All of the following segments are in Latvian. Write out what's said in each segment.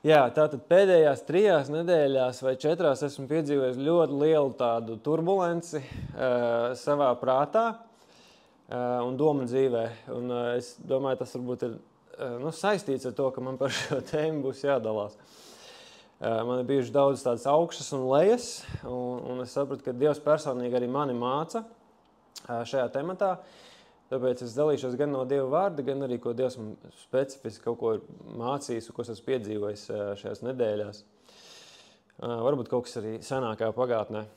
Jā, tātad pēdējās 3 nedēļās vai 4 esmu piedzīvojis ļoti lielu tādu turbulenci savā prātā un domu dzīvē. Un es domāju, tas varbūt ir saistīts ar to, ka man par šo tēmu būs jādalās. Man ir bijuši daudz tādas augšas un lejas, un es sapratu, ka Dievs personīgi arī mani māca šajā tematā. Tāpēc es dalīšos gan no Dieva vārda, gan arī, ko Dievs man specifiski kaut ko ir mācījis, ko esmu piedzīvojis šajās nedēļās. Varbūt kaut kas arī senākā pagātnē.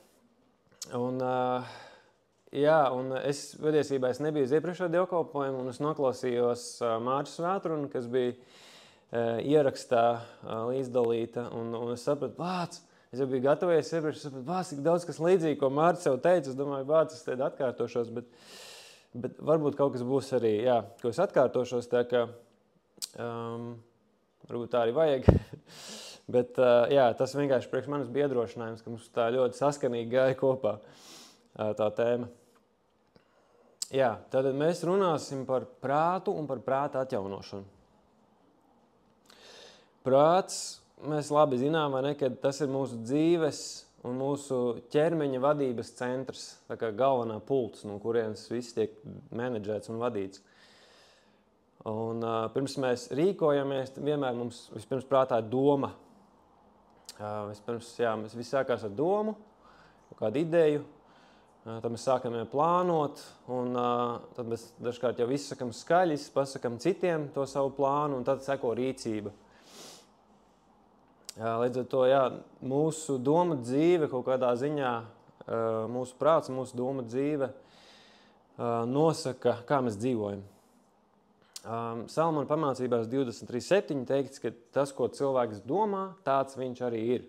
Un es patiesībā nebiju uz iepriekšējo dievkalpojumu, un es noklausījos Mārķa svētrunu, kas bija ierakstā līdzdalīta, un es sapratu, es jau biju gatavojies iepriekš, es sapratu, cik daudz kas līdzīgi, ko Mārķis jau teica, es domāju, es tad atkārtošos, bet varbūt kaut kas būs arī, ko es atkārtošos, tā ka varbūt tā arī vajag. Bet tas vienkārši priekš manis bija iedrošinājums, ka mums tā ļoti saskanīgi gāja kopā tā tēma. Tātad mēs runāsim par prātu un par prāta atjaunošanu. Prāts, mēs labi zinām, vai ne, ka tas ir mūsu dzīves un mūsu ķermeņa vadības centrs, tā kā galvenā pults, no kurienes viss tiek menedžēts un vadīts. Un pirms mēs rīkojamies, vienmēr mums vispirms prātā ir doma. Mēs visi sākās ar domu, kādu ideju, tad mēs sākam plānot, un tad mēs dažkārt jau izsakam skaļi, pasakam citiem to savu plānu, un tad seko rīcība. Līdz ar to, mūsu doma dzīve kaut kādā ziņā, mūsu prāts, mūsu doma dzīve nosaka, kā mēs dzīvojam. Salmona pamācībās 23.7 teikts, ka tas, ko cilvēks domā, tāds viņš arī ir.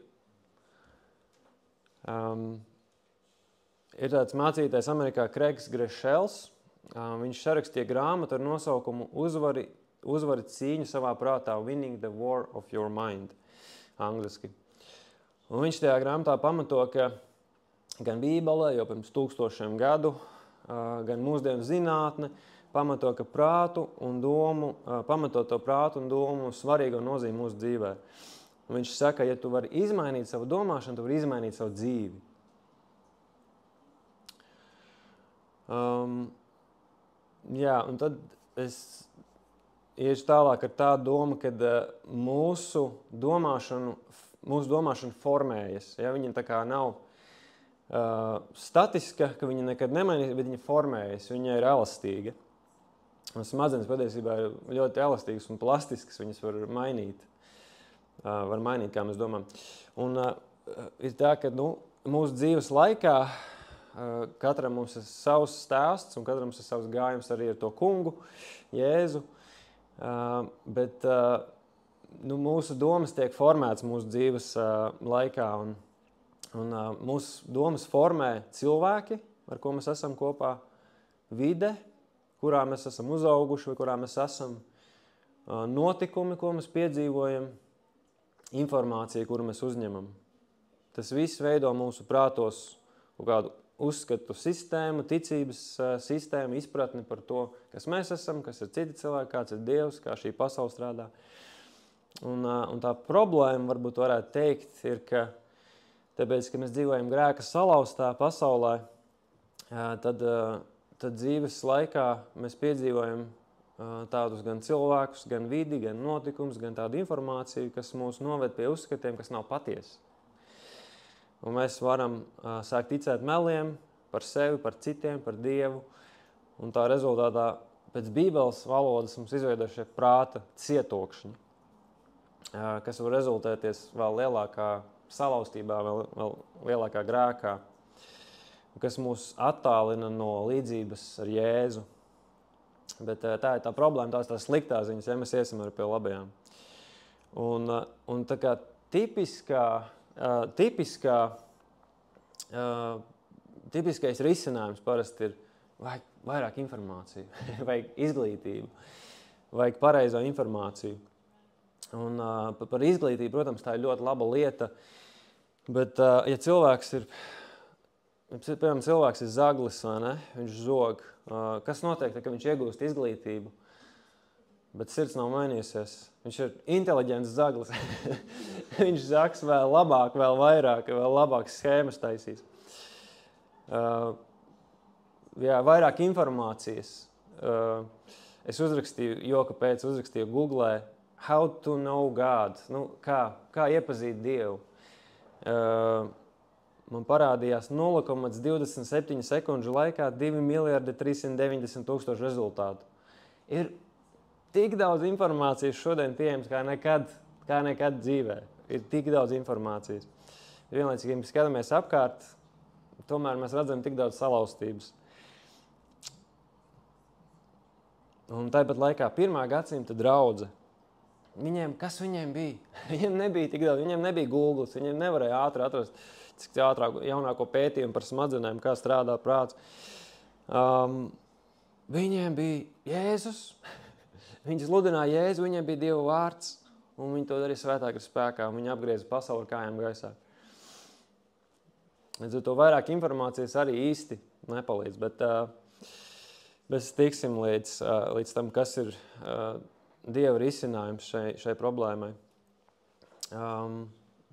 Ir tāds mācītājs Amerikā Kreigs Grešels. Viņš sarakstīja grāmatu ar nosaukumu Uzvari cīņu savā prātā, Winning the War of Your Mind. Angliski. Un viņš tajā grāmatā pamato, ka gan Bībelē, jau pirms 1000 gadu, gan mūsdienu zinātne pamato, ka pamato to prātu un domu svarīgo nozīmi mūsu dzīvē. Un viņš saka, ja tu vari izmainīt savu domāšanu, tu vari izmainīt savu dzīvi. Un tad es iešu tālāk ar tādu domu, ka mūsu domāšana formējas. Viņa tā kā nav statiska, ka viņa nekad nemainīs, bet viņa formējas, viņa ir elastīga. Un smadzenes patiesībā ir ļoti elastīgas un plastiskas, viņas var mainīt, kā mēs domājam. Un ir tā, ka mūsu dzīves laikā katram mums ir savs stāsts, un katram mums ir savs gājums arī ar to kungu, Jēzu. Bet mūsu domas tiek formētas mūsu dzīves laikā, un mūsu domas formē cilvēki, ar ko mēs esam kopā, vide, kurā mēs esam uzauguši vai kurā mēs esam, notikumi, ko mēs piedzīvojam, informācija, kuru mēs uzņemam. Tas viss veido mūsu prātos kaut kādu uzskatu sistēmu, ticības sistēmu, izpratni par to, kas mēs esam, kas ir citi cilvēki, kāds ir Dievs, kā šī pasaule strādā. Un tā problēma, varbūt varētu teikt, ir, ka tāpēc, ka mēs dzīvojam grēka salauztā pasaulē, tad dzīves laikā mēs piedzīvojam tādus gan cilvēkus, gan vidi, gan notikums, gan tādu informāciju, kas mūs noved pie uzskatiem, kas nav patiesi. Un mēs varam sākt ticēt meliem par sevi, par citiem, par Dievu. Un tā rezultātā pēc Bībeles valodas mums izveidošie prāta cietokšņi, kas var rezultēties vēl lielākā salauztībā, vēl lielākā grēkā, kas mūs attālina no līdzības ar Jēzu. Bet tā ir tā problēma, tās tā sliktā ziņas, ja mēs iesim arī pie labajām. Un tā kā tipiskais risinājums parasti ir vajag vairāk informāciju, vajag izglītību, vajag pareizo informāciju. Un par izglītību, protams, tā ir ļoti laba lieta, bet ja cilvēks ir zaglis, vai ne? Viņš zog, kas notiek, kad viņš iegūst izglītību? bet sirds nav mainījusies. Viņš ir inteliģents zaglis. Viņš zaks vēl labāk, vēl vairāk, vēl labākas schēmas taisīs. Vairāk informācijas. Es uzrakstīju, kāpēc uzrakstīju Googlē How to know God. Kā iepazīt Dievu. Man parādījās 0,27 sekundžu laikā 2.390.000 rezultātu. Ir tik daudz informācijas šodien pieejams kā nekad dzīvē. Ir tik daudz informācijas. Vienlaicīgi, ja mēs skatāmies apkārt, tomēr mēs redzam tik daudz salauztības. Un tāpat laikā 1. gadsimta draudze, kas viņiem bija? Viņiem nebija tik daudz, viņiem nebija Google, viņiem nevarēja ātri atrast, cik ātrāk jaunāko pētījumu par smadzenēm, kā strādā prāts. Viņiem bija Jēzus, viņi sludināja Jēzu, viņiem bija Dieva vārds, un viņi to darīja svētāk ar spēkā, un viņi apgrieza pasauli ar kājām gaisā. Līdz ar to vairāk informācijas arī īsti nepalīdz, bet mēs tiksim līdz tam, kas ir Dieva risinājums šai problēmai.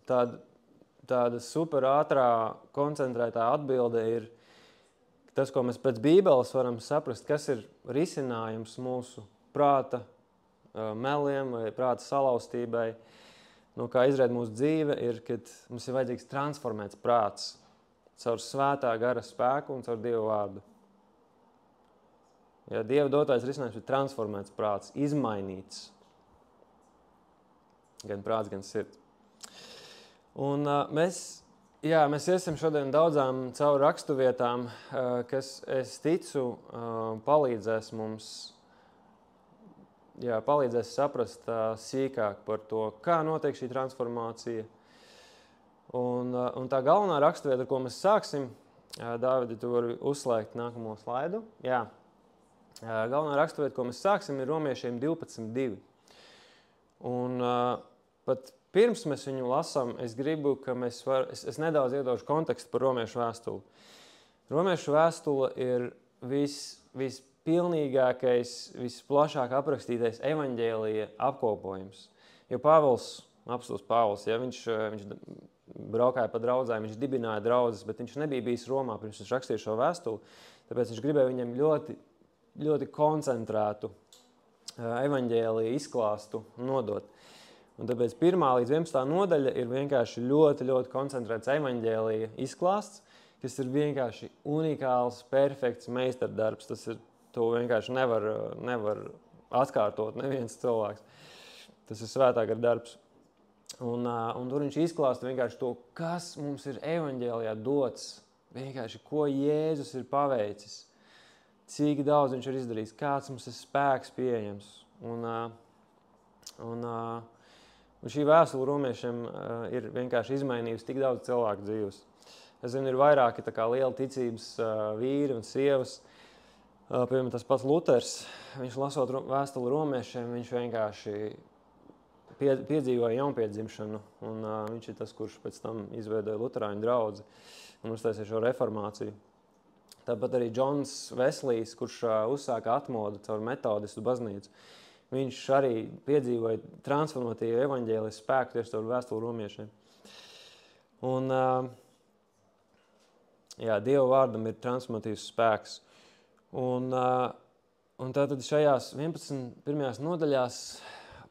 Tāda super ātrā, koncentrētā atbilde ir tas, ko mēs pēc Bībeles varam saprast, kas ir risinājums mūsu prāta meliem vai prāta salauztībai. Kā izried mūsu dzīve, ir, kad mums ir vajadzīgs transformēts prāts caur svētā gara spēku un caur Dieva vārdu. Dieva dotais risinājums ir transformēts prāts, izmainīts. Gan prāts, gan sirds. Un mēs iesim šodien daudzām caur raksturvietām, kas, es ticu, palīdzēs mums, palīdzēs saprast sīkāk par to, kā notiek šī transformācija. Un tā galvenā raksturvieta, ar ko mēs sāksim, Dāvidi, tu vari uzslēgt nākamo slaidu. Galvenā raksturvieta, ko mēs sāksim, ir Romiešiem 12.2. Un pat pirms mēs viņu lasām, es gribu, ka es nedaudz iedošu kontekstu par Romiešu vēstuli. Romiešu vēstule ir vispilnīgākais, visplašāk aprakstītais evaņģēlija apkopojums. Jo apostols Pāvils, viņš braukāja pa draudzēm, viņš dibināja draudzes, bet viņš nebija bijis Romā, pirms viņš rakstīja šo vēstuli, tāpēc viņš gribēja viņam ļoti, ļoti koncentrētu evaņģēlija izklāstu nodot. Un tāpēc 1. līdz 11. nodaļa ir vienkārši ļoti, ļoti koncentrēts evaņģēlija izklāsts, kas ir vienkārši unikāls, perfekts meistardarbs. To vienkārši nevar atkārtot neviens cilvēks. Tas ir svētā gara darbs. Un tur viņš izklāsta vienkārši to, kas mums ir evaņģēlijā dots, vienkārši ko Jēzus ir paveicis, cik daudz viņš ir izdarījis, kāds mums ir spēks pieejams. Un šī vēstule romiešiem ir vienkārši izmainījusi tik daudz cilvēku dzīves. Es zinu, ir vairāki liela ticības vīri un sievas. Piemēram, tas pats Luters, viņš lasot vēstuli romiešiem, viņš vienkārši piedzīvoja jaunpiedzimšanu. Un viņš ir tas, kurš pēc tam izveidoja luterāņu draudzi un uztaisīja šo reformāciju. Tāpat arī Džons Veslijs, kurš uzsāka atmodu caur metodistu baznīcu. Viņš arī piedzīvoja transformatīvu evaņģēlijas spēku tieši caur vēstuli romiešiem. Un, Dieva vārdam ir transformatīvs spēks. Un tātad šajās 11 pirmajās nodaļās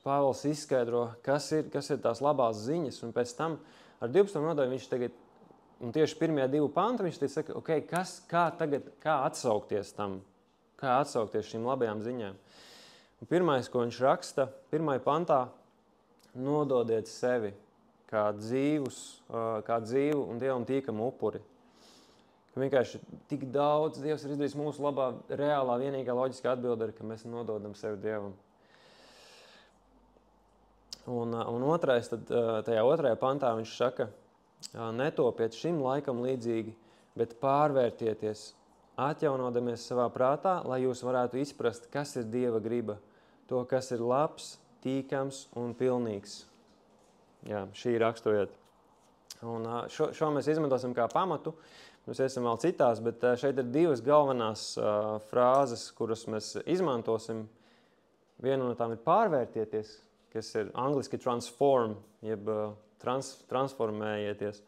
Pāvils izskaidro, kas ir tās labās ziņas, un pēc tam ar 12. nodaļu viņš tagad, un tieši pirmajā 2 pantu viņš saka, kā atsaukties tam, kā atsaukties šīm labajām ziņām. Un pirmais, ko viņš raksta, 1. pantā, nododiet sevi kā dzīvu un Dievam tīkamu upuri. Vienkārši tik daudz Dievs ir izdarījis mūsu labā, reālā, vienīgā loģiskā atbilde ir, ka mēs nododam sevi Dievam. Un otrais, tad tajā 2. pantā viņš saka, netopiet šim laikam līdzīgi, bet pārvērtieties, atjaunodamies savā prātā, lai jūs varētu izprast, kas ir Dieva griba, to, kas ir labs, tīkams un pilnīgs. Šī ir raksturvieta. Un šo mēs izmantosim kā pamatu. Mēs esam vēl citās, bet šeit ir 2 galvenās frāzes, kuras mēs izmantosim Viena no tām ir pārvērtieties, kas ir angliski transform, jeb transformējieties,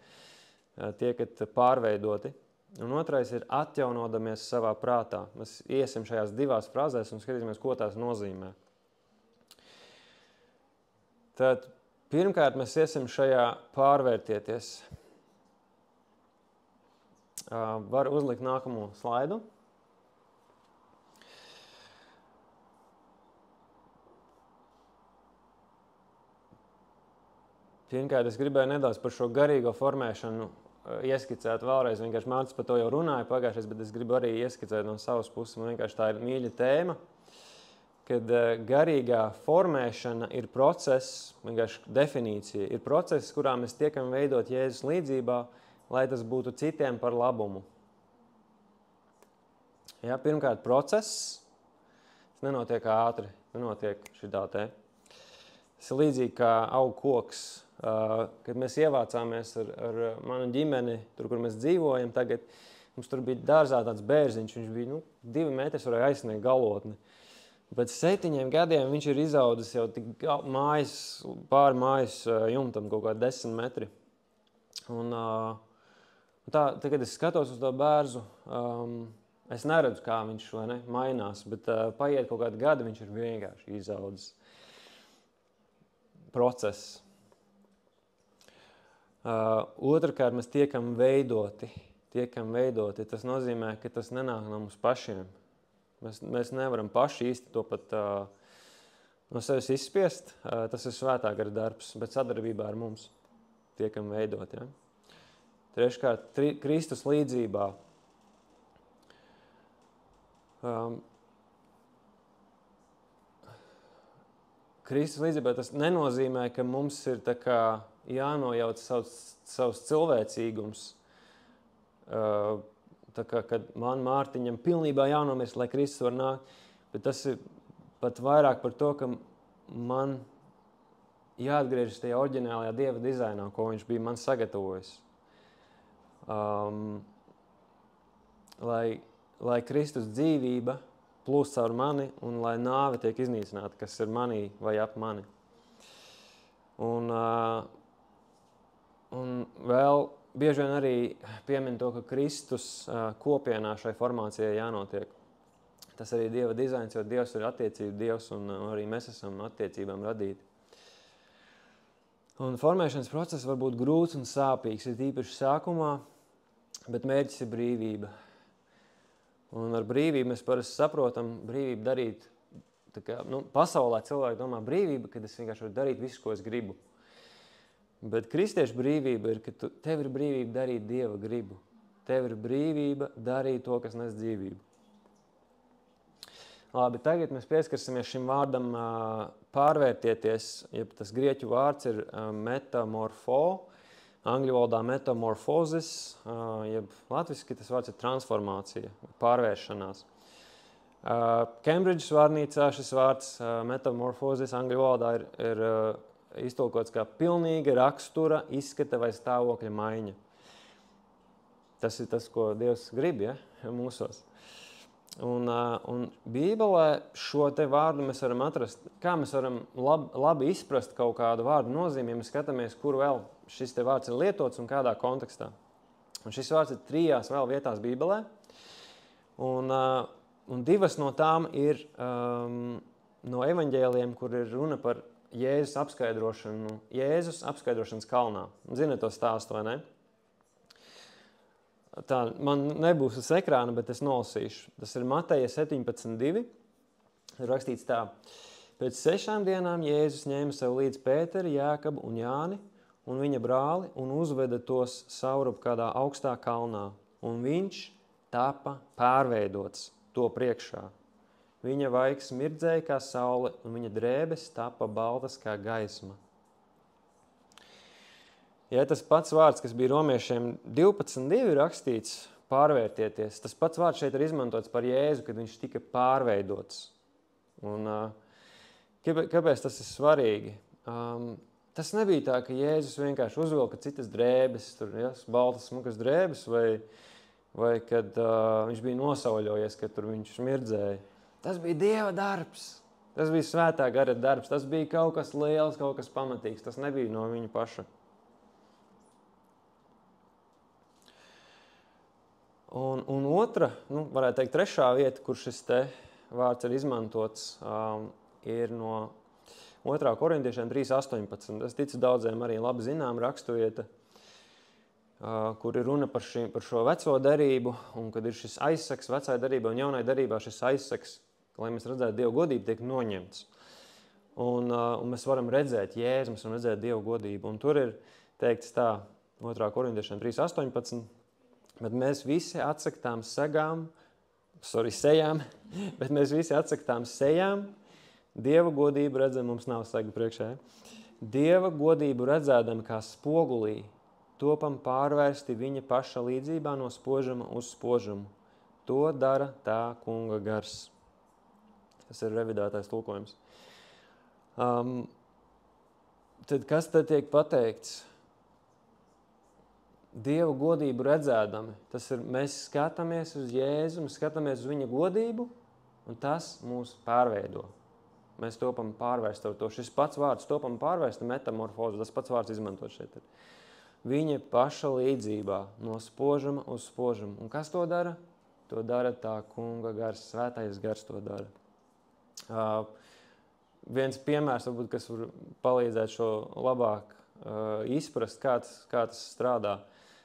tiekat pārveidoti. Un otrais ir atjaunodamies savā prātā. Mēs iesim šajās divās frāzēs un skatīsimies, ko tās nozīmē. Tad pirmkārt mēs iesim šajā pārvērtieties. Var uzlikt nākamo slaidu. Pirmkārt, es gribēju nedaudz par šo garīgo formēšanu ieskicēt vēlreiz. Vienkārši Mārcis par to jau runāja pagājušais, bet es gribu arī ieskicēt no savas puses. Man vienkārši tā ir mīļa tēma, kad garīgā formēšana ir process, vienkārši definīcija, ir process, kurā mēs tiekam veidot Jēzus līdzībā, lai tas būtu citiem par labumu. Ja, pirmkārt, process, tas nenotiek ātri, nenotiek šitā te. Tas ir līdzīgi kā aug koks. Kad mēs ievācāmies ar manu ģimeni, tur, kur mēs dzīvojam tagad, mums tur bija dārzā tāds bērziņš, viņš bija 2 metrs, varēja aizsniegt galotni. Pēc 7 gadiem viņš ir izaudzis jau tik pāri mājas jumtam, kaut kā 10 metri. Un tagad es skatos uz to bērzu, es neredzu, kā viņš mainās, bet paiet kaut kādi gadi, viņš ir vienkārši izaudzis. Process. Otrkārt, mēs tiekam veidoti. Tas nozīmē, ka tas nenāk no mums pašiem. Mēs nevaram paši īsti to pat no sevis izspiest. Tas ir svētā gara darbs, bet sadarbībā ar mums tiekam veidoti. Ja? Treškārt, Kristus līdzībā. Kristus līdzībā tas nenozīmē, ka mums ir tā kā jānojauc savs cilvēcīgums. Tā kā, kad man Mārtiņam pilnībā jānomirst, lai Kristus var nākt, bet tas ir pat vairāk par to, ka man jāatgriežas tajā oriģinālajā Dieva dizainā, ko viņš bija man sagatavojis. Lai Kristus dzīvība plūst caur mani un lai nāve tiek iznīcināta, kas ir manī vai ap mani. Un vēl bieži vien arī piemin to, ka Kristus kopienā šai formācijai jānotiek. Tas arī Dieva dizains, jo Dievs ir attiecību Dievs un arī mēs esam attiecībām radīti. Un formēšanas process var būt grūts un sāpīgs, ir īpaši sākumā, bet mērķis ir brīvība. Un ar brīvību mēs parasti saprotam brīvību darīt, tā kā, pasaulē cilvēki domā brīvība, kad es vienkārši varu darīt visu, ko es gribu. Bet kristiešu brīvība ir, ka tev ir brīvība darīt Dieva gribu. Tev ir brīvība darīt to, kas nes dzīvību. Labi, tagad mēs pieskarsimies šim vārdam pārvērtieties, ja tas grieķu vārds ir metamorfo, angļu valodā metamorphozis, jeb latviski tas vārds ir transformācija, pārvēršanās. Kembridžas vārnīcā šis vārds metamorphozis angļu valodā ir iztulkots kā pilnīga rakstura, izskata vai stāvokļa maiņa. Tas ir tas, ko Dievs grib, ja, mūsos. Un Bībelē šo te vārdu mēs varam atrast, kā mēs varam labi izprast kaut kādu vārdu nozīmi, ja mēs skatāmies, kur vēl šis te vārds ir lietots un kādā kontekstā. Un šis vārds ir 3 vēl vietās Bībelē, un 2 no tām ir no evaņģēlijiem, kur ir runa par Jēzus apskaidrošanas kalnā. Zināt to stāstu, vai ne? Tā, man nebūs uz ekrāna, bet es nolasīšu. Tas ir Mateja 17:2. Ir rakstīts tā. Pēc 6 dienām Jēzus ņēma sev līdz Pēteri, Jākabu un Jāni un viņa brāli un uzveda tos saurup kādā augstā kalnā. Un viņš tapa pārveidots to priekšā. Viņa vaigs mirdzēja kā saule un viņa drēbes tapa baltas kā gaisma. Ja tas pats vārds, kas bija romiešiem 12:2 rakstīts, pārvērtieties, tas pats vārds šeit ir izmantots par Jēzu, kad viņš tika pārveidots. Un kāpēc tas ir svarīgi? Tas nebija tā, ka Jēzus vienkārši uzvilka citas drēbes, tur, ja, baltas smukas drēbes, vai kad viņš bija nosauļojies, kad tur viņš mirdzēja. Tas bija Dieva darbs. Tas bija svētā gara darbs, tas bija kaut kas liels, kaut kas pamatīgs, tas nebija no viņa paša. Un otra, varētu teikt, trešā vieta, kur šis te vārds ir izmantots, ir no 2. korintiešiem 3.18. Es ticu daudziem arī labi zinām raksturvieta, kur ir runa par šo veco derību, un kad ir šis aizsaks vecai derībai un jaunai derībā šis aizsaks, lai mēs redzētu Dievu godību, tiek noņemts. Un mēs varam redzēt Jēzu, mēs varam redzēt Dievu godību. Un tur ir teikts tā, 2. korintiešiem 3.18, bet mēs visi atsaktām sejām, bet mēs visi atsaktām sejām, Dieva godību redzam, mums nav sega priekšā. Dieva godību redzēdam kā spogulī, topam pārvērsti viņa paša līdzībā no spožuma uz spožumu. To dara tā kunga gars. Tas ir revidētais tulkojums. Tad kas tad tiek pateikts? Dieva godību redzēdami. Tas ir, mēs skatāmies uz Jēzu, mēs skatāmies uz viņa godību, un tas mūs pārveido. Mēs topam pārvērst ar to. Šis pats vārds topam pārvērst, metamorfozu, tas pats vārds izmantot šeit. Viņa paša līdzībā, no spožuma uz spožumu. Un kas to dara? To dara tā kunga gars, svētais gars to dara. Viens piemērs, varbūt, kas var palīdzēt šo labāk izprast, kā tas strādā.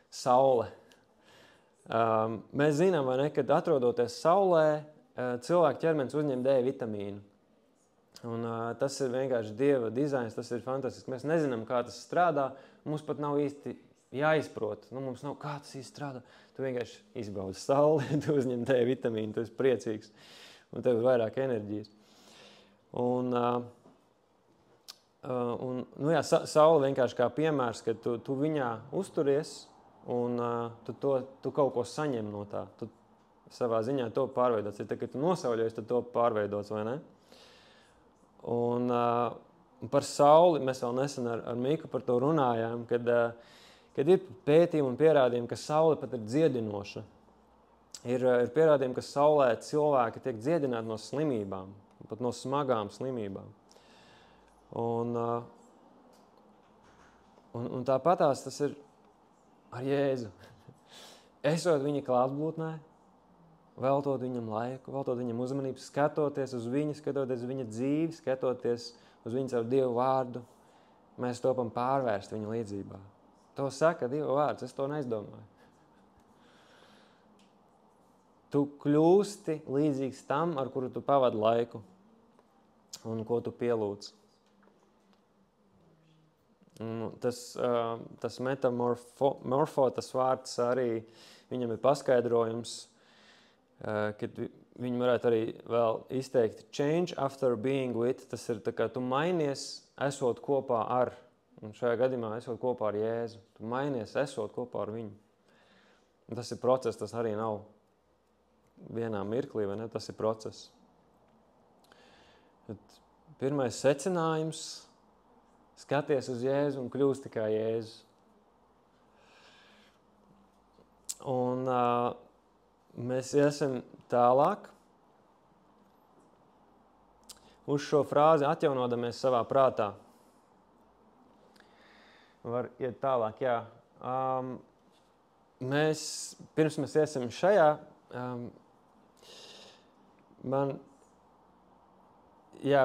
Saule. Mēs zinām, vai ne, kad atrodoties saulē, cilvēka ķermenis uzņem D vitamīnu. Un tas ir vienkārši Dieva dizains, tas ir fantastiski. Mēs nezinām, kā tas strādā, mums pat nav īsti jāizprot. Mums nav, kā tas īsti strādā. Tu vienkārši izbaudi sauli, tu uzņem D vitamīnu, tu esi priecīgs, un tev ir vairāk enerģijas. Saule vienkārši kā piemērs, ka tu viņā uzturies, un tu kaut ko saņem no tā. Tu savā ziņā to pārveidots. Ja kad tu nosauļojies, tad to pārveidots, vai ne? Un par sauli mēs vēl nesen ar Miku par to runājām, kad ir pētījumi un pierādījumi, ka saule pat ir dziedinoša. Ir pierādījumi, ka saulē cilvēki tiek dziedināti no slimībām, pat no smagām slimībām. Un tāpatās tas ir ar Jēzu. Esot viņa klātbūtnē, veltot viņam laiku, veltot viņam uzmanību, skatoties uz viņu, skatoties uz viņa dzīvi, skatoties uz viņu caur Dievu vārdu, mēs topam pārvērst viņa līdzībā. To saka Dieva vārds, es to neizdomāju. Tu kļūsti līdzīgs tam, ar kuru tu pavadi laiku un ko tu pielūdz. Tas metamorfo, tas vārds arī, viņam ir paskaidrojums, kad viņi varētu arī vēl izteikt change after being with, tas ir tā kā tu mainies, esot kopā ar, un šajā gadījumā esot kopā ar Jēzu. Tu mainies, esot kopā ar viņu. Un tas ir process, tas arī nav vienā mirklī, vai ne? Tas ir process. Pirmais secinājums – skaties uz Jēzu un kļūsti kā Jēzus. Un mēs iesim tālāk uz šo frāzi atjaunodamies savā prātā. Var iet tālāk, jā. Pirms mēs iesim šajā,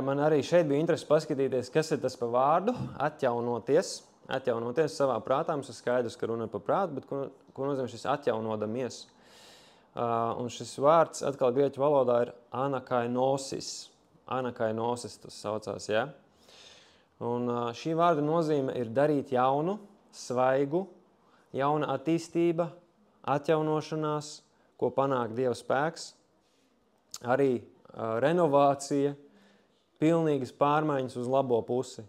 man arī šeit bija interesi paskatīties, kas ir tas pa vārdu, atjaunoties savā prātā. Mums ir skaidrs, ka runa par prātu, bet ko nozīmē šis atjaunodamies? Un šis vārds atkal grieķu valodā ir anakainosis. Anakainosis tas saucās, jā. Un šī vārda nozīme ir darīt jaunu, svaigu, jauna attīstība, atjaunošanās, ko panāk Dieva spēks, arī renovācija, pilnīgas pārmaiņas uz labo pusi.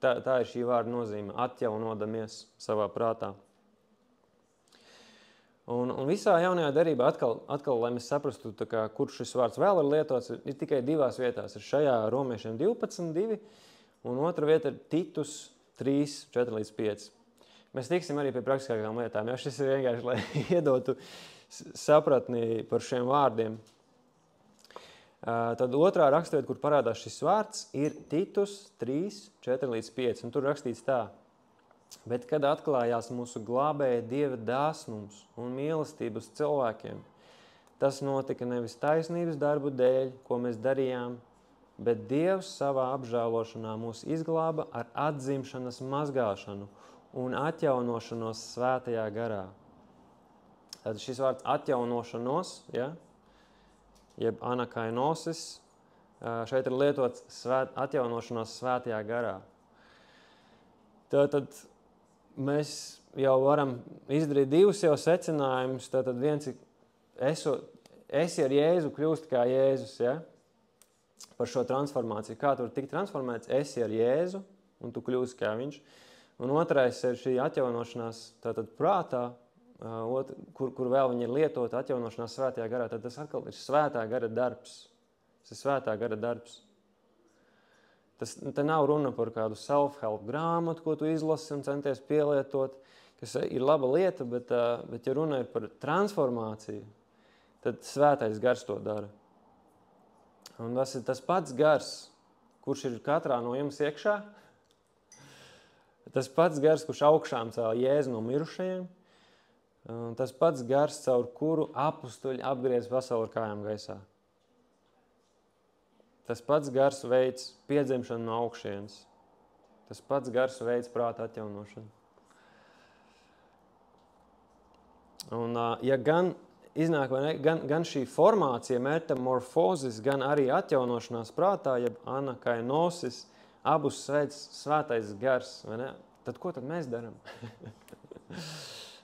Tā ir šī vārda nozīme, atjaunodamies savā prātā. Un visā jaunajā derībā atkal, lai mēs saprastu, kur šis vārds vēl ir lietots, ir tikai divās vietās. Ir šajā Romiešiem 12:2, un otra vieta ir Titus 3:4-5. Mēs tiksim arī pie praktiskākām lietām, jo šis ir vienkārši, lai iedotu sapratni par šiem vārdiem. Tad otrā raksturvieta, kur parādās šis vārds, ir Titus 3, 4-5. Un tur rakstīts tā. Bet, kad atklājās mūsu glābēja Dieva dāsnums un mīlestības cilvēkiem, tas notika nevis taisnības darbu dēļ, ko mēs darījām, bet Dievs savā apžēlošanā mūs izglāba ar atzimšanas mazgāšanu un atjaunošanos svētajā garā. Tad šis vārds atjaunošanos, ja, jeb anakainosis, šeit ir lietots atjaunošanos svētajā garā. Tātad mēs jau varam izdarīt divus jau secinājumus. Tātad viens ir, esi ar Jēzu kļūst kā Jēzus, ja? Par šo transformāciju. Kā tur tik transformēts? Esi ar Jēzu un tu kļūsi kā viņš. Un otrais ir šī atjaunošanās tātad prātā, kur vēl viņi ir lietot atjaunošanās svētajā garā. Tad tas atkal ir svētā gara darbs. Tas ir svētā gara darbs. Te nav runa par kādu self-help grāmatu, ko tu izlasi un centies pielietot, kas ir laba lieta, bet ja runa ir par transformāciju, tad svētais gars to dara. Un tas ir tas pats gars, kurš ir katrā no jums iekšā. Tas pats gars, kurš augšām cēla Jēzu no mirušajiem. Tas pats gars, caur kuru apustuļi apgriez pasauli ar kājām gaisā. Tas pats gars veids piedzimšanu no augšienes. Tas pats gars veids prāta atjaunošanu. Un, ja gan iznāk, gan šī formācija, metamorfozis, gan arī atjaunošanās prātā, jeb anakainosis, abus veids svētais gars, vai ne? Tad ko tad mēs darām?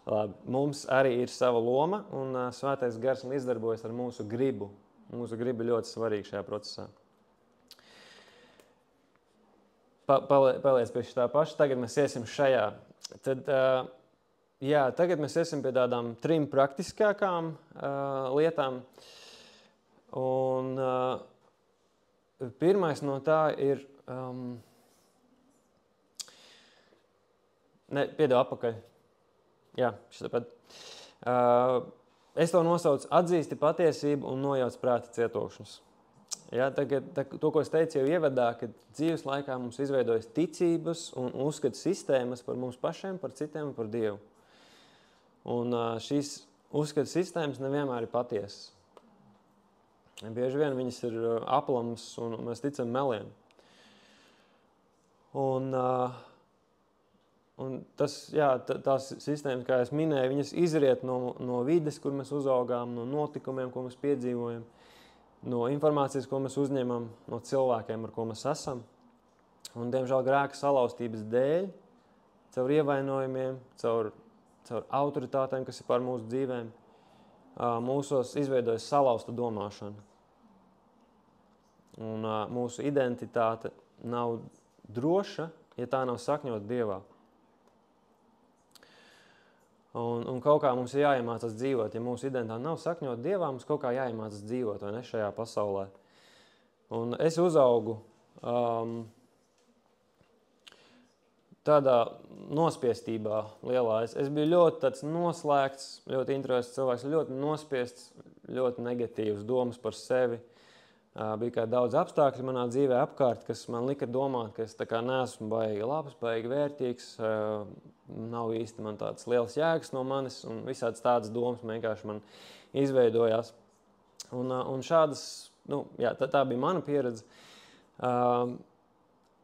Labi, mums arī ir sava loma, un svētais gars līdzdarbojas ar mūsu gribu. Mūsu griba ļoti svarīga šajā procesā. Paliec pie šitā paša. Tagad mēs iesim šajā. Tagad mēs iesim pie tādām 3 praktiskākām lietām. Un pirmais no tā ir... Piedod apakaļ. Jā, šitapad. Es to nosaucu atzīsti patiesību un nojauc prāta cietokšņus. Ja, to, ko es teicu jau ievadā, ka dzīves laikā mums izveidojas ticības un uzskatu sistēmas par mums pašiem, par citiem un par Dievu. Un šīs uzskatu sistēmas nevienmēr ir patiesas. Bieži vien viņas ir aplams un mēs ticam meliem. Un tās sistēmas, kā es minēju, viņas izriet no vides, kur mēs uzaugām, no notikumiem, ko mēs piedzīvojam, no informācijas, ko mēs uzņemam, no cilvēkiem, ar ko mēs esam. Un, diemžēl, grēka salauztības dēļ, caur ievainojumiem, caur autoritātēm, kas ir par mūsu dzīvēm, mūsos izveidojas salauzta domāšana. Un mūsu identitāte nav droša, ja tā nav sakņota Dievā. Un kaut kā mums ir jāiemācās dzīvot. Ja mūsu identitāte nav sakņota Dievā, mums kaut kā jāiemācās dzīvot, vai ne, šajā pasaulē. Un es uzaugu tādā nospiestībā lielā. Es biju ļoti tāds noslēgts, ļoti introverts cilvēks, ļoti nospiests, ļoti negatīvs domas par sevi. Bija kā daudz apstākļu manā dzīvē apkārt, kas man lika domāt, ka es tā kā neesmu baigi labs, baigi vērtīgs, nav īsti man tāds liels jēgas no manis, un visādas tādas domas vienkārši man izveidojās. Un šādas, tā bija mana pieredze.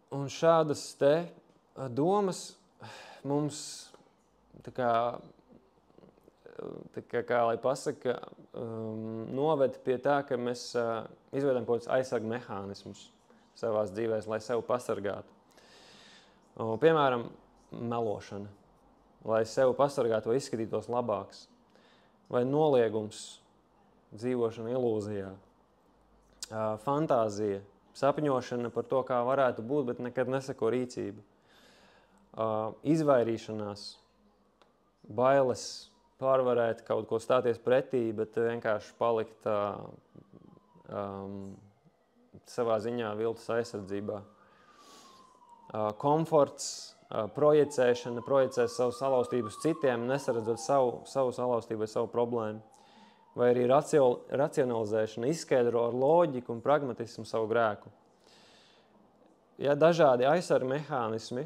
Un šādas te domas mums, kā lai pasaka, noved pie tā, ka mēs izveidojam kaut kādus aizsargu mehānismus savās dzīvēs, lai sevi pasargātu. Piemēram, melošana, lai sevi pasargātu vai izskatītos labāks, vai noliegums, dzīvošana ilūzijā, fantāzija, sapņošana par to, kā varētu būt, bet nekad neseko rīcību, izvairīšanās, bailes, pārvarēt kaut ko stāties pretī, bet vienkārši palikt savā ziņā viltus aizsardzībā. Komforts, projicēt savu salauztību uz citiem, nesaredzot savu salauztību vai savu problēmu. vai arī racionalizēšana izskaidro ar loģiku un pragmatismu savu grēku. Ja, dažādi aizsarga mehānismi,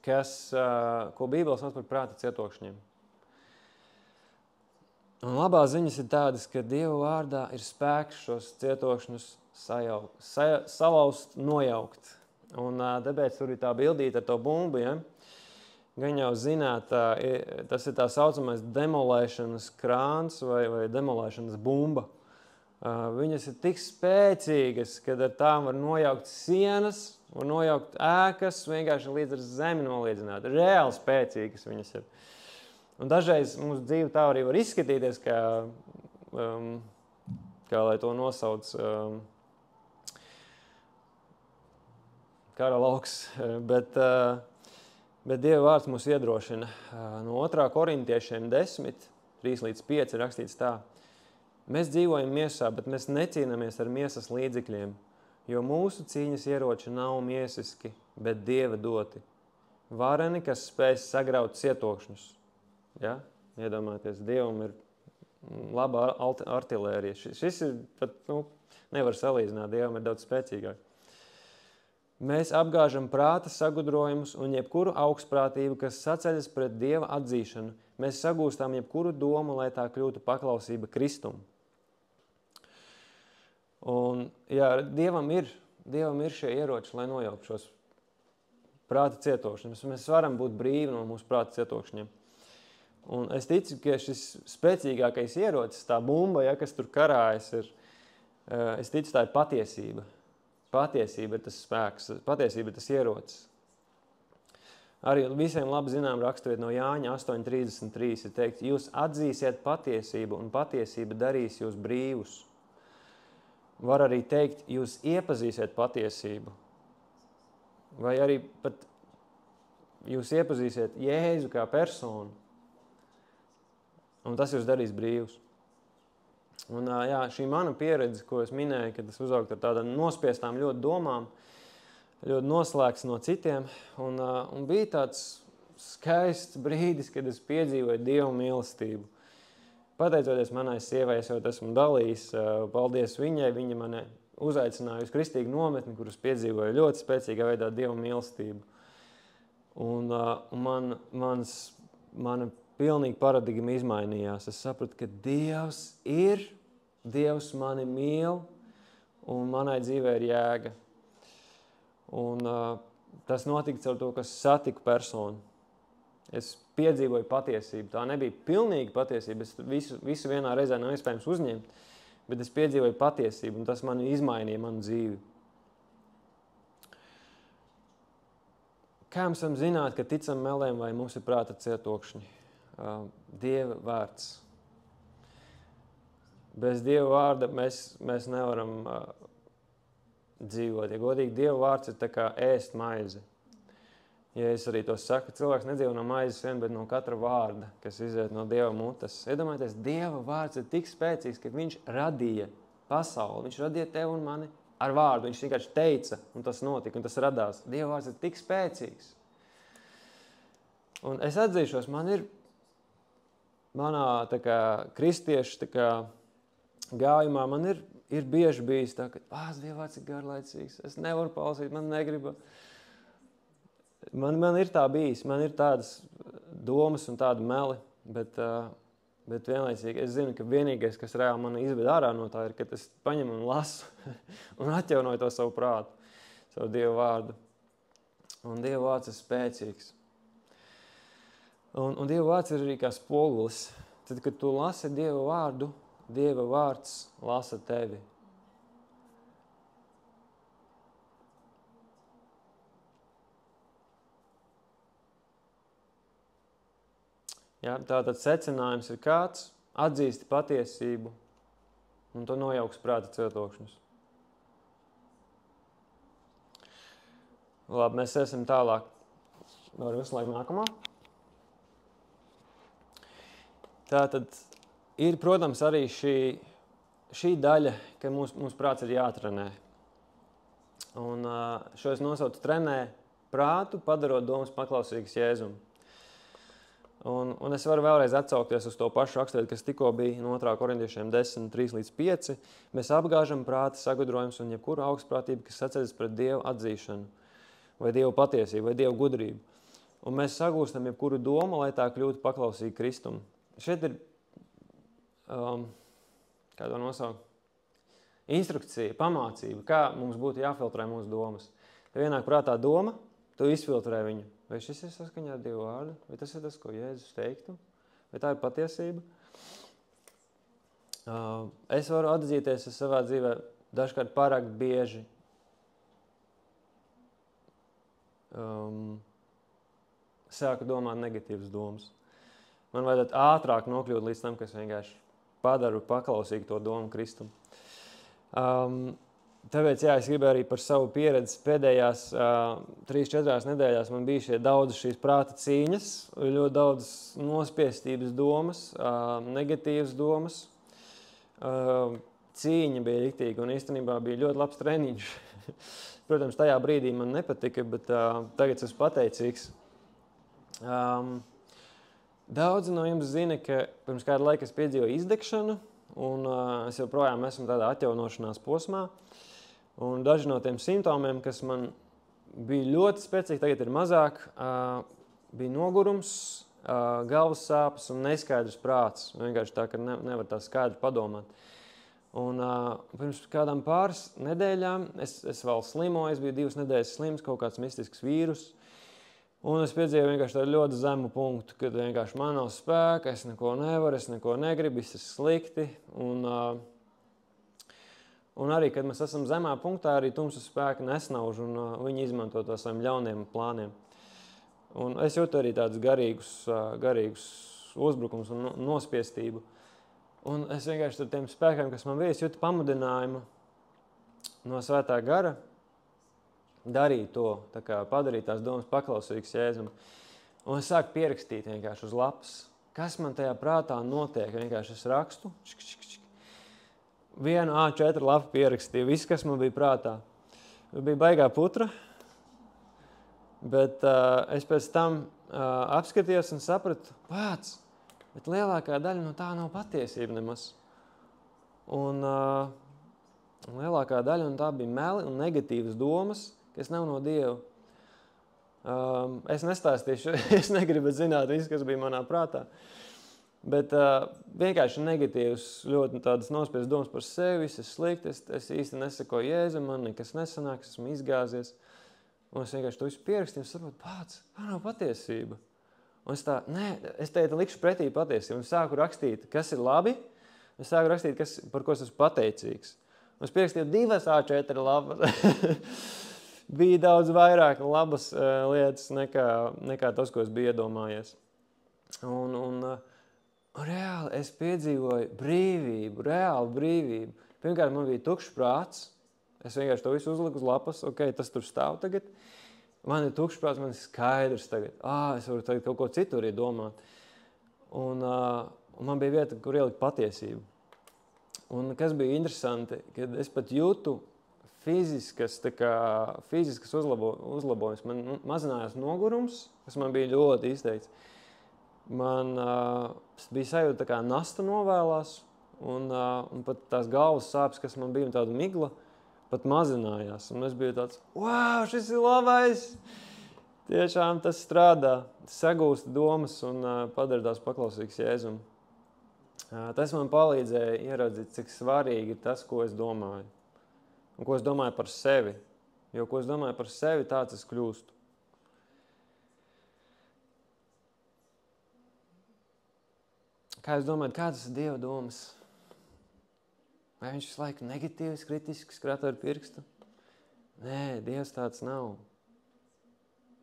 ko Bībele sauc par prāta cietokšņiem. Un labās ziņas ir tādas, ka Dieva vārdā ir spēks šos cietokšņus salauzt, nojaukt. Un tāpēc tur ir tā bildīta ar to bumbu, ja? Gan jau zināt, tas ir tā saucamais demolēšanas krāns vai demolēšanas bumba. Viņas ir tik spēcīgas, kad ar tām var nojaukt sienas, var nojaukt ēkas, vienkārši līdz ar zemi nolīdzināt. Reāli spēcīgas viņas ir. Un dažreiz mūsu dzīve tā arī var izskatīties, kā lai to nosauc kara lauks, bet Dieva vārds mūs iedrošina. No 2. Korintiešiem 10, 3-5 rakstīts tā. Mēs dzīvojam miesā, bet mēs necīnāmies ar miesas līdzekļiem, jo mūsu cīņas ieroči nav miesiski, bet Dieva doti. Vareni, kas spēj sagraut cietokšņus. Ja? Iedomājieties, Dievam ir laba artilērija. Šis ir pat, nevar salīdzināt, Dievam ir daudz spēcīgāk. Mēs apgāžam prāta sagudrojumus un jebkuru augstprātību, kas saceļas pret Dieva atzīšanu. Mēs sagūstām jebkuru domu, lai tā kļūtu paklausība Kristum. Un, jā, Dievam ir šie ieroči, lai nojauktu šos prāta cietokšņus. Mēs varam būt brīvi no mūsu prāta cietokšņiem. Un es ticu, ka šis spēcīgākais ierocis, tā bumba, ja, kas tur karājas, es ticu, tā ir patiesība. Patiesība ir tas spēks, patiesība ir tas ierocis. Arī visiem labi zinām raksturiet no Jāņa 8.33 ir teikt, jūs atzīsiet patiesību un patiesība darīs jūs brīvus. Var arī teikt, jūs iepazīsiet patiesību. Vai arī pat jūs iepazīsiet Jēzu kā personu. Un tas jūs darīs brīvus. Un jā, šī mana pieredze, ko es minēju, kad es uzaugu ar tādām nospiestām ļoti domām, ļoti noslēgts no citiem. Un bija tāds skaists brīdis, kad es piedzīvoju Dieva mīlestību. Pateicoties manai sievai, es jau esmu dalījis, paldies viņai, viņa mani uzaicināja uz kristīgu nometni, kuras piedzīvoju ļoti spēcīgā veidā Dieva mīlestību. Un mana pilnīgi paradigma izmainījās. Es sapratu, ka Dievs mani mīl un manai dzīvē ir jēga. Un tas notika caur to, ka satiku personu. Es piedzīvoju patiesību. Tā nebija pilnīga patiesība. Es visu vienā reizē nav iespējams uzņemt, bet es piedzīvoju patiesību un tas mani izmainīja manu dzīvi. Kā mums zināt, ka ticam meliem vai mums ir prāta cietokšņi? Dieva vārds. Bez Dieva vārda mēs nevaram dzīvot. Ja godīgi, Dieva vārds ir tā kā ēst maizi. Ja es arī to saku, cilvēks nedzīvo no maizes vien, bet no katra vārda, kas iziet no Dieva mutes. Iedomājieties, Dieva vārds ir tik spēcīgs, ka viņš radīja pasauli. Viņš radīja tevi un mani ar vārdu. Viņš vienkārši teica, un tas notika, un tas radās. Dieva vārds ir tik spēcīgs. Un es atzīšos, manā tā kā kristiešu tā kā gājumā man ir bieži bijis tā, ka Dieva vārds ir garlaicīgs, es nevaru palasīt, man negriba. Man ir tā bijis, man ir tādas domas un tādi meli, bet vienlaicīgi es zinu, ka vienīgais, kas reāli mani izved ārā no tā, ir, ka es paņemu un lasu un atjaunoju to savu prātu, savu Dieva vārdu. Un Dieva vārds ir spēcīgs. Un Dieva vārds ir arī kā spogulis. Tad, kad tu lasi Dieva vārdu, Dieva vārds lasa tevi. Ja, tātad secinājums ir kāds, atzīsti patiesību un to nojauks prāta cietokšņus. Labi, mēs esam tālāk. Varam uzslēgt nākamā. Tātad ir, protams, arī šī daļa, ka mūsu prāts ir jātrenē. Un šo es nosaucu trenē prātu, padarot domas paklausīgas Jēzum. Un es varu vēlreiz atsaukties uz to pašu rakstvieti, kas tikko bija no 2. korintiešiem 10, 3-5. Mēs apgāžam prāta sagudrojums un jebkuru augstprātību, kas sacēdas pret Dievu atzīšanu, vai Dievu patiesību, vai Dievu gudrību. Un mēs sagūstam jebkuru domu, lai tā kļūtu paklausīgi Kristum. Šeit ir, kā to nosaukt, instrukcija, pamācība, kā mums būtu jāfiltrē mūsu domas. Tev ienāk prātā doma, tu izfiltrē viņu. Vai šis ir saskaņā ar Dievu vārdu? Vai tas ir tas, ko Jēzus teiktu? Vai tā ir patiesība? Es varu atzīties savā dzīvē dažkārt pārāk bieži sāku domāt negatīvas domas. Man vajadzētu ātrāk nokļūt līdz tam, kas vienkārši padaru paklausīgi to domu Kristum. Tāpēc, es gribēju arī par savu pieredzi. Pēdējās 3-4 nedēļās man bija šīs prāta cīņas, ļoti daudz nospiestības domas, negatīvas domas. Cīņa bija riktīga un īstenībā bija ļoti labs treniņš. Protams, tajā brīdī man nepatika, bet tagad esmu pateicīgs. Daudzi no jums zina, ka pirms kāda laika es piedzīvoju izdegšanu, un es joprojām esmu tādā atjaunošanās posmā. Un daži no tiem simptomiem, kas man bija ļoti spēcīgi, tagad ir mazāk, bija nogurums, galvas sāpes un neskaidrs prāts. Vienkārši tā, ka nevar tā skaidri padomāt. Un pirms kādām pāris nedēļām es vēl slimoju, es biju 2 nedēļas slims, kaut kāds mistisks vīrus. Un es piedzīvoju vienkārši tādu ļoti zemu punktu, kad vienkārši man nav spēka, es neko nevaru, es neko negribu, viss ir slikti. Un arī, kad mēs esam zemā punktā, arī tumsas spēki nesnauž un viņi izmanto to saviem ļauniem plāniem. Un es jūtu arī tādus garīgus uzbrukums un nospiestību. Un es vienkārši ar tiem spēkiem, kas man bija, es jūtu pamudinājumu no Svētā gara darīt to, tā kā padarīt tās domas paklausīgas Jēzum. Un es sāku pierakstīt vienkārši uz lapas, kas man tajā prātā notiek. Vienkārši es rakstu, vienu A4 lapu pierakstīju, viss, kas man bija prātā. Bija baigā putra, bet es pēc tam apskatījos un sapratu, bet lielākā daļa no tā nav patiesība nemaz. Un lielākā daļa no tā bija meli un negatīvas domas, kas nav no Dieva. Es nestāstīšu, es negribu zināt visu, kas bija manā prātā. Bet vienkārši negatīvs, ļoti tādas nospiestas domas par sevi, viss ir slikti, es īsti nesakoju Jēzum, man nekas nesanāk, esmu izgāzies. Un es vienkārši to visu pierakstīju un saprotu, tā nav patiesība. Un es teicu, likšu pretī patiesību un sāku rakstīt, kas ir labi, un sāku rakstīt, par ko es esmu pateicīgs. Un es pierakstīju 2 A4 lapas. Bija daudz vairāk labas lietas nekā tas, ko es biju iedomājies. Un reāli es piedzīvoju brīvību, reāli brīvību. Pirmkārt, man bija tukšs prāts. Es vienkārši to visu uzliku uz lapas. Tas tur stāv tagad. Man ir tukšs prāts, man ir skaidrs tagad. Es varu tagad kaut ko citu arī domāt. Un man bija vieta, kur ielikt patiesību. Un kas bija interesanti, kad es pat jūtu fiziskas uzlabojums. Man mazinājās nogurums, kas man bija ļoti izteikts. Man bija sajūta, tā kā nasta novēlās, un pat tās galvas sāpes, kas man bija, un tāda migla, pat mazinājās. Un es biju tāds, šis ir labais! Tiešām tas strādā, sagūst domas un padara tās paklausīgas Jēzum. Tas man palīdzēja ieraudzīt, cik svarīgi ir tas, ko es domāju. Un ko es domāju par sevi. Jo, ko es domāju par sevi, tāds es kļūstu. Kā jūs domājat, kādas ir Dieva domas? Vai viņš visu laiku negatīvs, kritisks, krata ar pirkstu? Nē, Dievs tāds nav.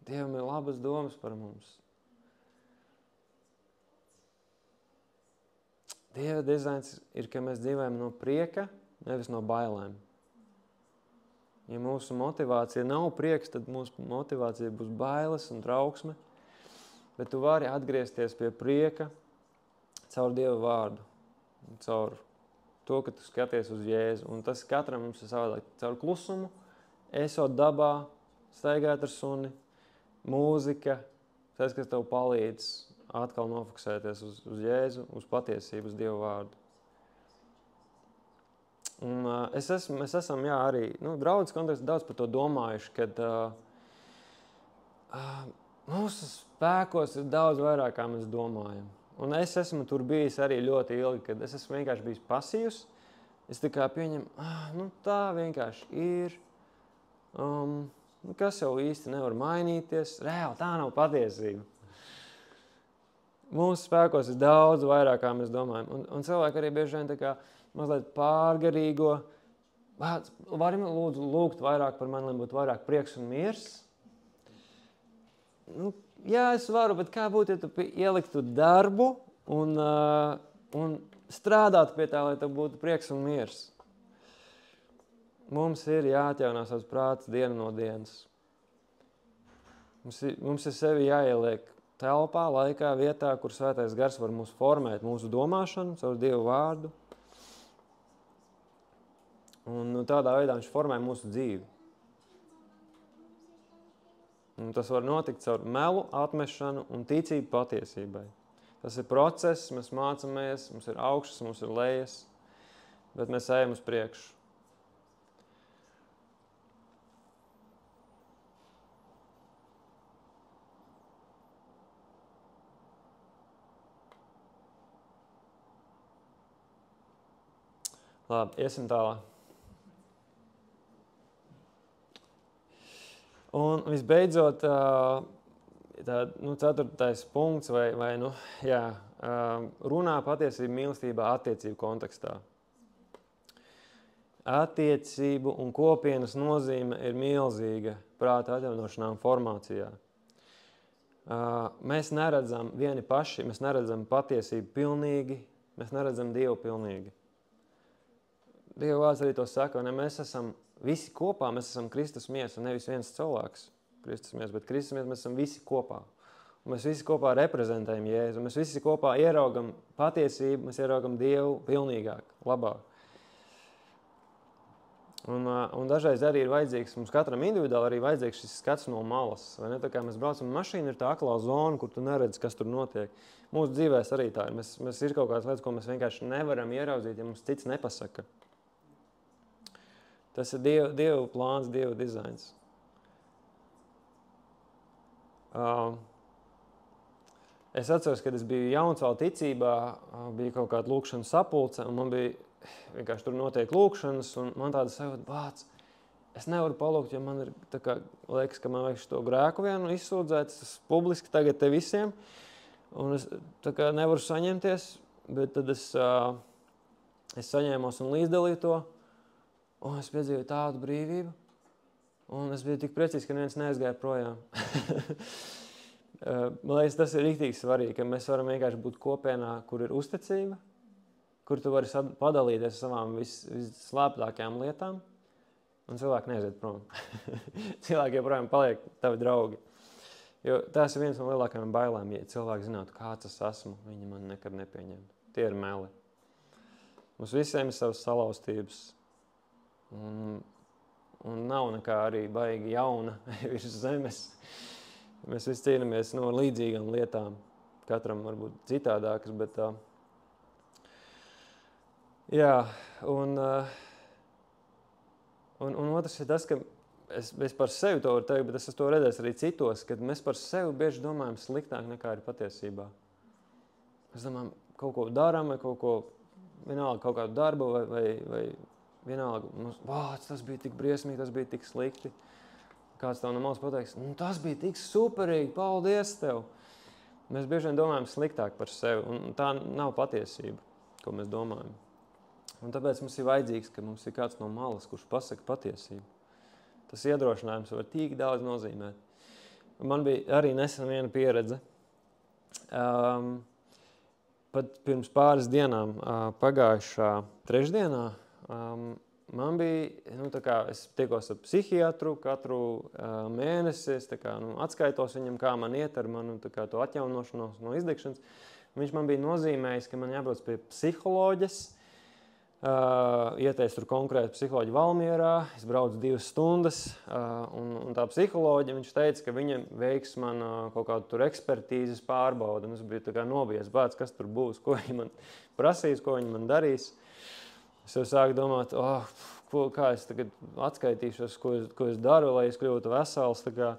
Dievam ir labas domas par mums. Dieva dizains ir, ka mēs dzīvojam no prieka, nevis no bailēm. Ja mūsu motivācija nav prieks, tad mūsu motivācija būs bailes un trauksme. Bet tu vari atgriezties pie prieka caur Dieva vārdu, caur to, ka tu skaties uz Jēzu. Un tas katram mums ir savādāk. Caur klusumu, esot dabā, staigāt ar suni, mūzika, tas, kas tev palīdz atkal nofokusēties uz Jēzu, uz patiesību, uz Dievu vārdu. Un mēs esam, jā, arī, draudzes kontekstā daudz par to domājuši, kad mūsu spēkos ir daudz vairāk, kā mēs domājam. Un es esmu tur bijis arī ļoti ilgi, kad es esmu vienkārši bijis pasīvs. Es tā kā pieņemu, tā vienkārši ir. Kas jau īsti nevar mainīties. Reāli, tā nav patiesība. Mūsu spēkos ir daudz vairāk, kā mēs domājam. Un cilvēki arī bieži vien tā kā mazliet pārgarīgo. Varam lūdzu lūgt vairāk par mani, lai būtu vairāk prieks un miers? Jā, es varu, bet kā būtu, ja tu ieliktu darbu un strādātu pie tā, lai tev būtu prieks un miers? Mums ir jāatjaunā savs prāts dienu no dienas. Mums ir sevi jāieliek telpā, laikā, vietā, kur Svētais Gars var mūs formēt, mūsu domāšanu, savu Dievu vārdu. Un tādā veidā viņš formē mūsu dzīvi. Un tas var notikt caur melu, atmešanu un ticību patiesībai. Tas ir process, mēs mācamies, mums ir augšas, mums ir lejas, bet mēs ejam uz priekšu. Labi, iesim tālāk. Un visbeidzot, ceturtais punkts runā patiesību mīlestībā attiecību kontekstā. Attiecību un kopienas nozīme ir milzīga prāta atjaunošanā un formācijā. Mēs neredzam vieni paši, mēs neredzam patiesību pilnīgi, mēs neredzam Dievu pilnīgi. Dieva vārds arī to saka, mēs esam visi kopā, mēs esam Kristus miesa, un nevis viens cilvēks Kristus miesa, bet Kristus miesa mēs esam visi kopā. Un mēs visi kopā reprezentējam Jēzu, mēs visi kopā ieraugam patiesību, mēs ieraugam Dievu pilnīgāk, labāk. Un dažreiz arī ir vajadzīgs, mums katram individuāli arī vajadzīgs šis skats no malas. Vai ne? Tā kā mēs braucam mašīnu, ir tā aklā zona, kur tu neredzi, kas tur notiek. Mūsu dzīvēs arī tā ir. Mēs ir kaut kādas lietas, ko mēs vienkārši nevaram ieraudzīt, ja mums cits nepasaka. Tas ir Dieva plāns, Dieva dizains. Es atceros, kad es biju jauns vēl ticībā, bija kaut kāda lūkšana sapulce, un man bija vienkārši tur notiek lūkšanas, un man tāda sajūta, es nevaru palūgt, jo man ir tā kā liekas, ka man vajag šo grēku vienu izsūdzēt, tas publiski tagad te visiem, un es tā kā nevaru saņemties, bet tad es saņēmos un līdzdalīju to, un es piedzīvoju tādu brīvību, un es biju tik priecīgs, ka neviens neaizgāja projām. Man liekas, tas ir riktīgi svarīgi, ka mēs varam vienkārši būt kopienā, kur ir uzticība, kur tu vari padalīties savām visslēptākajām lietām, un cilvēki neaiziet prom. Cilvēki joprojām paliek tavi draugi. Jo tās ir viens no lielākajām bailēm, ja cilvēki zinātu, kāds es esmu, viņi man nekad nepieņem. Tie ir meli. Mums visiem ir savas salauztības. Un nav nekā arī baigi jauna virs zemes. Mēs visi cīnāmies no līdzīgām lietām. Katram varbūt citādākas, bet un otrs ir tas, ka es par sevi to varu teikt, bet es to redzēju arī citos, kad mēs par sevi bieži domājam sliktāk nekā ir patiesībā. Mēs domājam, kaut ko darām vai kaut ko, vienalga kaut kādu darbu vai vienalga, tas bija tik briesmīgi, tas bija tik slikti. Kāds tev no malas pateiks, tas bija tik superīgi, paldies tev. Mēs bieži vien domājam sliktāk par sevi, un tā nav patiesība, ko mēs domājam. Un tāpēc mums ir vajadzīgs, ka mums ir kāds no malas, kurš pasaka patiesību. Tas iedrošinājums var tik daudz nozīmēt. Man bija arī nesen viena pieredze. Pat pirms pāris dienām, pagājušā trešdienā, man bija, es tiekos ar psihiatru katru mēnesi, es atskaitos viņam, kā man iet ar manu to atjaunošanos no izdegšanas. Viņš man bija nozīmējis, ka man jābrauc pie psiholoģes, ieteicu tur konkrēti psiholoģi Valmierā, es braucu 2 stundas, un tā psiholoģi, viņš teica, ka viņa veiks man kaut kādu tur ekspertīzes pārbaudu, un es biju tā kā nobijies bāds, kas tur būs, ko viņi man prasīs, ko viņi man darīs. Es jau sāku domāt, kā es tagad atskaitīšos, ko es daru, lai es kļūtu vesels, tā kā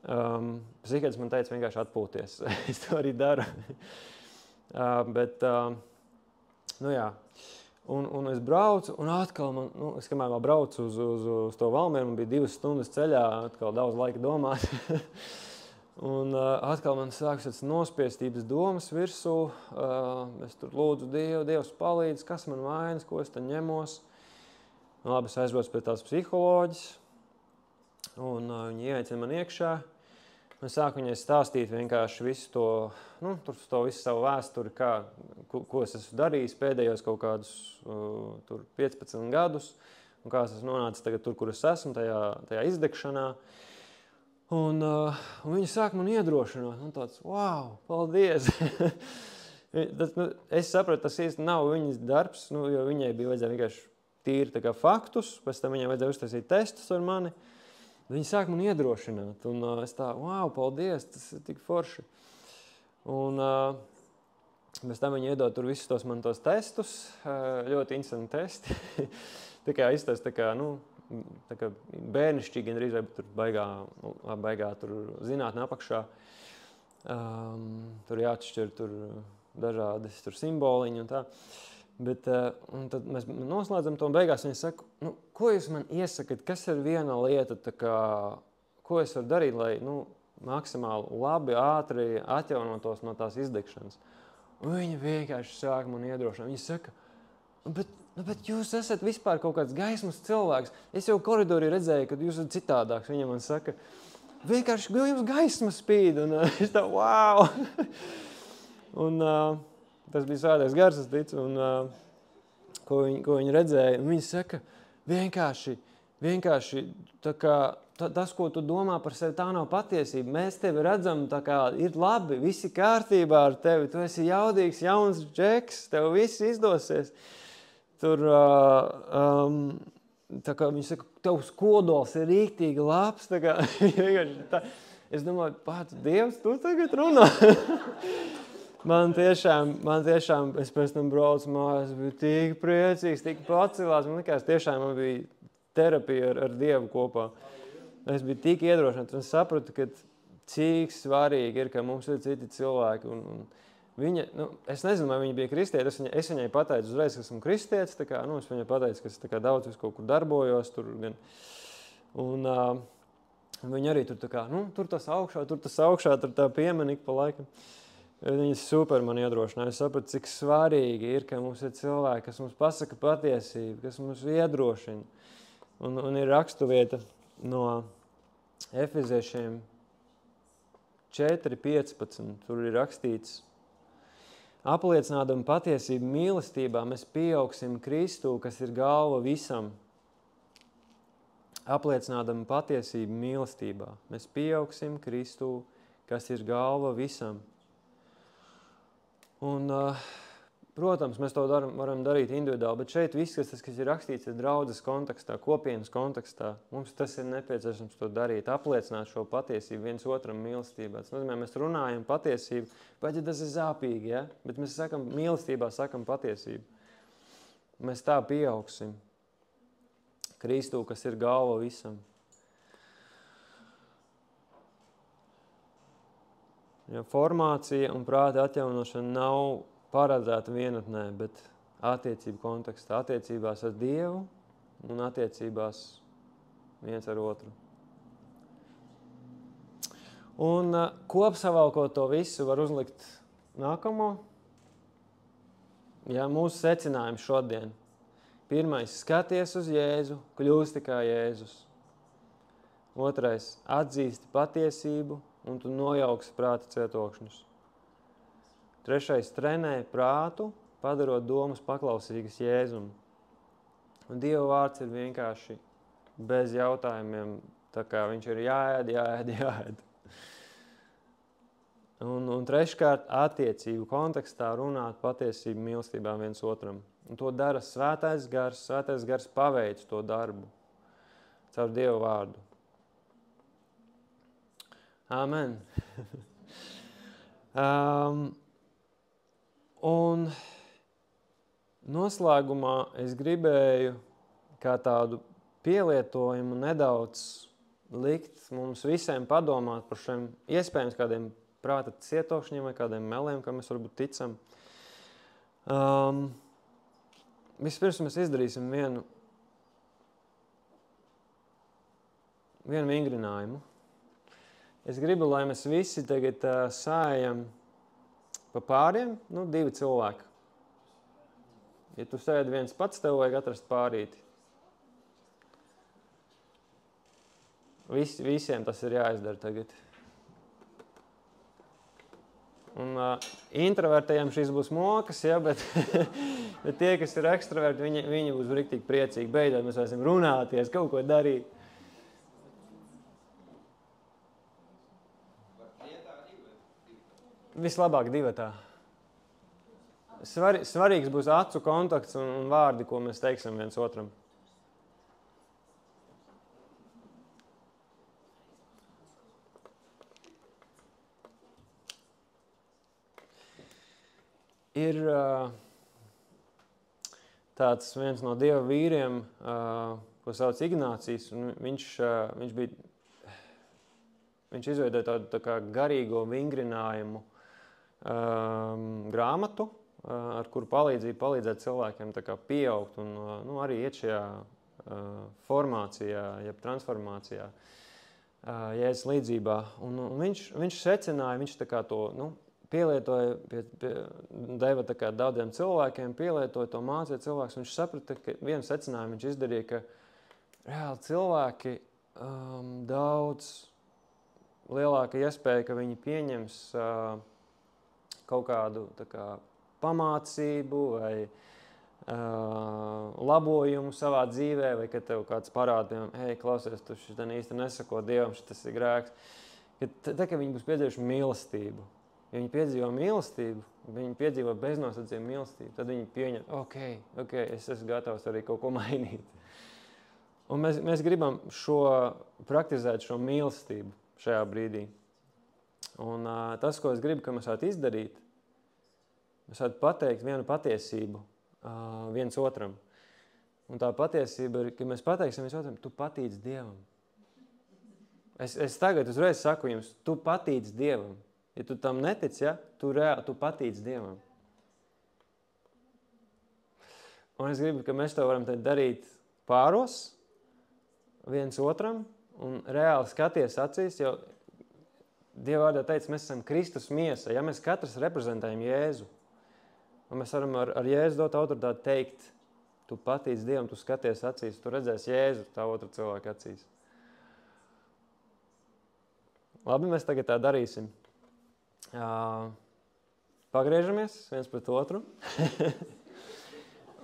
psihiatrs man teica vienkārši atpūties, es to arī daru, bet, nu jā. Un es braucu, un atkal man, es kamēr vēl braucu uz to Valmieru, man bija 2 stundas ceļā, atkal daudz laika domāt. Un atkal man sākas tāds nospiestības domas virsū. Es tur lūdzu Dievs palīdz, kas man vainas, ko es te ņemos. Labi, es aizbraucu pie tās psiholoģis, un viņi ieaicina man iekšā. Es sāku viņai stāstīt vienkārši visu to, visu savu vēsturi, ko es esmu darījis pēdējos kaut kādus 15 gadus, un kā es esmu nonācis tagad tur, kur es esmu, tajā izdegšanā. Un viņa sāk man iedrošināt, tāds, wow, paldies! Es sapratu, tas īsti nav viņas darbs, jo viņai bija vajadzēja vienkārši tīri tā kā faktus, pēc tam viņai vajadzēja uztaisīt testus ar mani. Viņi sāk man iedrošināt, un es tā, wow, paldies, tas ir tik forši. Un bez tam viņi iedod tur visus tos man tos testus, ļoti interesanti testi. Tā kā izstāst, tā kā bērnišķīgi gandrīz, bet tur baigā tur zinātne apakšā. Tur jāatšķir tur dažādi tur simboliņi un tā. Bet, un tad mēs noslēdzam to un beigās viņi saka, ko jūs man iesakat, kas ir viena lieta, tā kā, ko es varu darīt, lai maksimāli labi, ātri atjaunotos no tās izdegšanas. Un viņi vienkārši sāk man iedrošināt. Viņi saka, bet jūs esat vispār kaut kāds gaismas cilvēks. Es jau koridorī redzēju, ka jūs esat citādāks. Viņa man saka, vienkārši jums gaisma spīd. Un es tā, wow! Un tas bija svētais gars, es ticu, un ko viņi redzēja. Un viņi saka, vienkārši tā kā, tas, ko tu domā par sevi, tā nav patiesība. Mēs tevi redzam, tā kā ir labi, visi kārtībā ar tevi. Tu esi jaudīgs, jauns džeks, tev viss izdosies. Tur, tā kā viņi saka, tavs kodols ir rīktīgi labs. Tā kā, es domāju, pats Dievs, tu tagad runā. Man tiešām, es pēc tam braucu mājās, biju tik priecīgs, tik pacelās. Man likās, tiešām man bija terapija ar Dievu kopā. Es biju tik iedrošināts un sapratu, ka cik svarīgi ir, ka mums ir citi cilvēki. Un viņa, es nezinu, vai viņa bija kristieti, es viņai pateicu uzreiz, ka esmu kristietis, tā kā, es viņai pateicu, ka es tā kā daudz kaut kur darbojos tur gan. Un viņa arī tur tā kā, tur tas augšā, tur tā piemeni ik pa laikam. Viņi super man iedrošināja. Es sapratu, cik svarīgi ir, ka mums ir cilvēki, kas mums pasaka patiesību, kas mums iedrošina. Un ir raksturvieta no Efeziešiem 4.15. Tur ir rakstīts, apliecinādam patiesību mīlestībā, mēs pieaugsim Kristu, kas ir galva visam. Apliecinādam patiesību mīlestībā, mēs pieaugsim Kristu, kas ir galva visam. Un, protams, mēs to varam darīt individuāli, bet šeit viss, kas ir rakstīts, ir draudzes kontekstā, kopienas kontekstā. Mums tas ir nepieciešams to darīt, apliecināt šo patiesību viens otram mīlestībā. Tas nozīmē, mēs runājam patiesību, pat ja tas ir zāpīgi, ja? Bet mēs sakam, mīlestībā sakam patiesību. Mēs tā pieaugsim. Kristu, kas ir galva visam. Ja formācija un prāta atjaunošana nav paredzēta vienatnē, bet attiecību kontekstā, attiecībās ar Dievu un attiecībās viens ar otru. Un kopsavalkot to visu var uzlikt nākamo. Ja, mūsu secinājums šodien. Pirmais, skaties uz Jēzu, kļūsti kā Jēzus. Otrais, atzīsti patiesību, un tu nojauksi prāta cietokšņus. Trešais, trenē prātu, padarot domas paklausīgas Jēzum. Un Dieva vārds ir vienkārši bez jautājumiem, tā kā viņš ir jāēd. Un treškārt, attiecību kontekstā runāt patiesību mīlestībā viens otram. Un to dara Svētais Gars. Svētais Gars paveic to darbu caur Dieva vārdu. Amen. Un noslēgumā es gribēju kā tādu pielietojumu nedaudz likt mums visiem padomāt par šiem iespējams kādiem prāta cietokšņiem vai kādiem meliem, kam mēs varbūt ticam. Vispirms mēs izdarīsim vienu vingrinājumu. Es gribu, lai mēs visi tagad sājam pa pāriem, 2 cilvēki. Ja tu sēdi viens pats, tev vajag atrast pārīti. Visiem tas ir jāizdara tagad. Un introvertējiem šis būs mokas, ja, bet tie, kas ir ekstraverti, viņi būs riktīgi priecīgi. Beidzot mēs varēsim runāties, kaut ko darīt. Vislabāk divatā. Svarīgs būs acu kontakts un vārdi, ko mēs teiksim viens otram. Ir tāds viens no Dieva vīriem, ko sauc Ignācijs, un viņš izveidoja tādu tā kā garīgo vingrinājumu grāmatu, ar kuru palīdzību palīdzēt cilvēkiem tā kā pieaugt un arī iet šajā formācijā, jeb transformācijā, Jēzus līdzībā. Un viņš secināja, viņš tā kā to pielietoja, deva tā kā daudziem cilvēkiem, pielietoja to mācīja cilvēks, un viņš saprata, ka vienu secinājumu viņš izdarīja, ka reāli cilvēki daudz lielāka iespēja, ka viņi pieņems kaut kādu tā kā pamācību vai labojumu savā dzīvē, vai kad tev kāds parāda, hei, klausies, tu šitan īsti nesako Dievam, šitas ir grēks. Kad viņi būs piedzīvojuši mīlestību, ja viņi piedzīvo mīlestību, viņi piedzīvo beznosacījumu mīlestību, tad viņi pieņem, ok, es esmu gatavs arī kaut ko mainīt. Un mēs gribam praktizēt šo mīlestību šajā brīdī. Un tas, ko es gribu, ka mēs varētu izdarīt, mēs varētu pateikt vienu patiesību viens otram. Un tā patiesība ir, ka mēs pateiksim viens otram, tu patīc Dievam. Es tagad uzreiz saku jums, tu patīc Dievam. Ja tu tam netic, ja, tu patīc Dievam. Un es gribu, ka mēs to varam darīt pāros, viens otram, un reāli skaties acīs, jo Dieva vārdā teica, mēs esam Kristus miesa, ja mēs katrs reprezentējam Jēzu. Un mēs varam ar Jēzu dot autoritāti teikt, tu patīc Dievam, tu skaties acīs, tu redzēsi Jēzu tā otra cilvēka acīs. Labi, mēs tagad tā darīsim. Pagriežamies viens pret otru.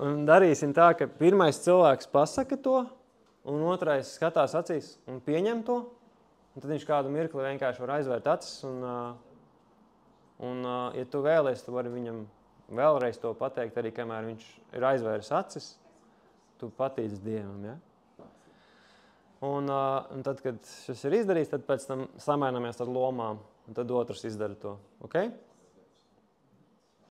Un darīsim tā, ka pirmais cilvēks pasaka to, un otrais skatās acīs un pieņem to. Un tad viņš kādu mirkli vienkārši var aizvērt acis, un ja tu vēlies, tu vari viņam vēlreiz to pateikt, arī kamēr viņš ir aizvēris acis, tu patīc Dievam, ja? Un tad, kad šis ir izdarīts, tad pēc tam samainamies ar lomām, un tad otrs izdara to, ok?